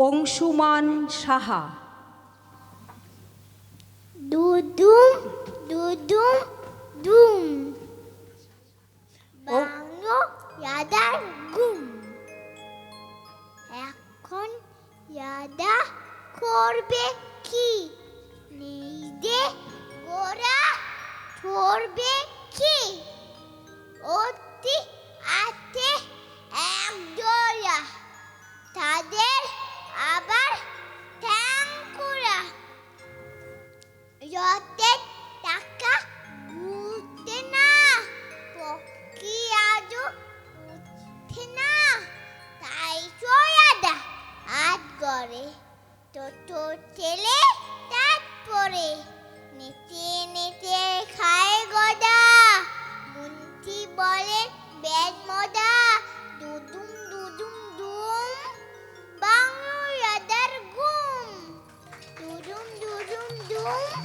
অংশুমান সাহা। দুদুম দুদুম দুম বাংলো ইয়াদার গুম। এখন ইয়াদা করবে কি? নেই দে গোরা করবে কি? অতি আছে একজোড়া, তাদের আবার ঠ্যাংকুরা। রথের টাকা ঘুরতে না, পক্ষী আজও উঠছে না। তাই সোয়াদা আজ গড়ে টোটো ছেলে তার পরে নেচে নেচে খায় গদা। মুন্সি বলে বেশ মজা, দুদুম দুদুম দুম বাংলো রাজার গুম। দুদুম দুদুম দুম